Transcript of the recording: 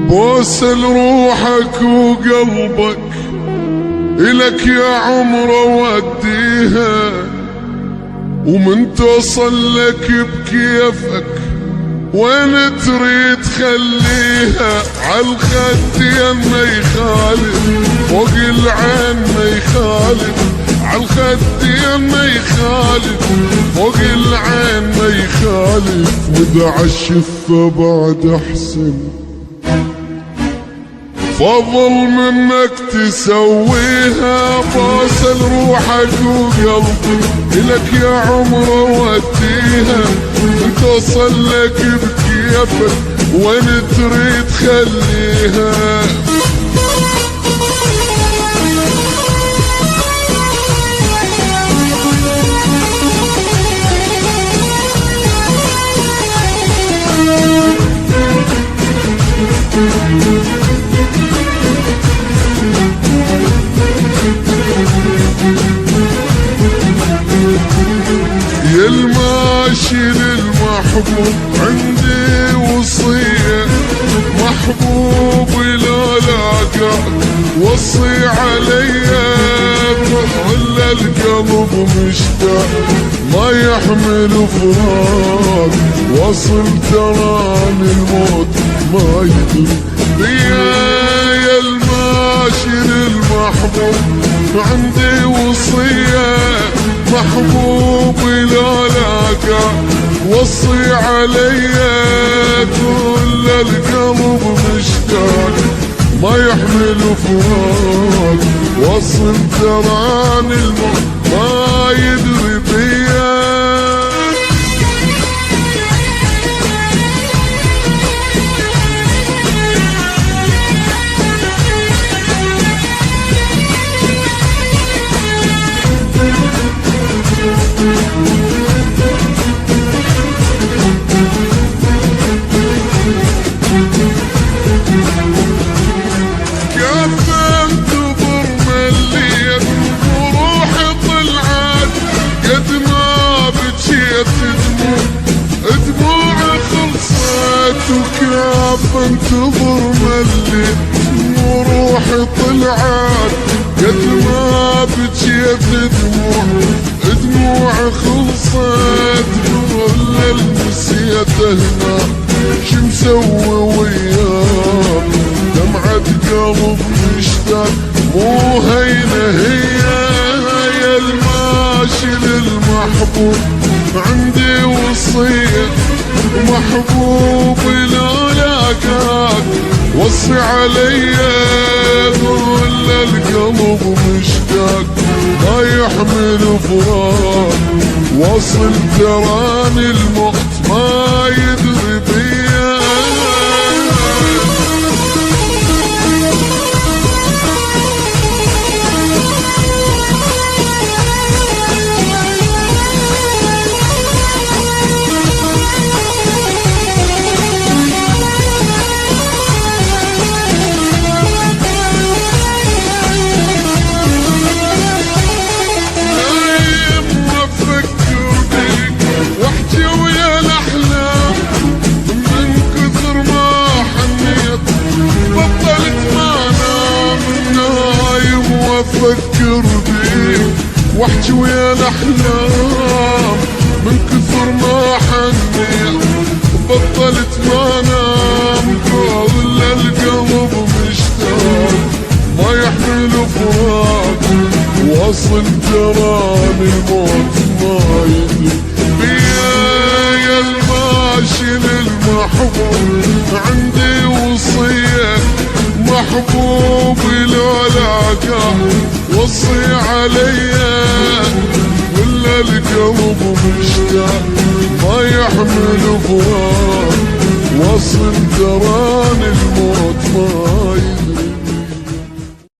واسل روحك وقلبك إلك يا عمره وديها، ومن توصل لك بكيفك وين تريد خليها. عالخدين ما يخالف، فوق العين ما يخالف، عالخدين ما يخالف، فوق العين ما يخالف. واذا عالشفة بعد احسن، فضل منك تسويها. باصل روحك وقلبي إلك يا عمره وديها، انت توصل لك بكيفك وين تريد خليها. يا الماشي للمحبوب عندي وصية، محبوبي لا لاقاك وصي عليا. ولا القلب مشتاق ما يحمل فراق، وصل تراني الموت ما يدري بيا. يا الماشي للمحبوب عندي وصية، محبوبي لا لاقى وصي عليا. كل القلب مشتاق ما يحمل فراق، وصل تراني الموت ما يدري بيا. وكاف انتظر مليت وروحي طلعت، قد ما بجيت دموع خلصت. كل المسيت هنا شمسوي وياك، دمعة قلب مشتاق مو هينة هي. يا الماشي للمحبوب عندي وصية، محبوبي لا لاقاك وصي عليا. كل القلب مشتاق ما يحمل فراق، وصل تراني الموت ما يدري بيا. افكر بيك واحكي ويا الاحلام، من كثر ما حنيت بطلت ما انام. كل القلب مشتاق ما يحمل فراق، واصل تراني الموت ما يدري بيا. يا الماشي للمحبوب عندي وصية، محبوبي لا لاقى وصي عليا. ولا القلب مشتاق ما يحمل فراق، وصل تراني الموت ما يدري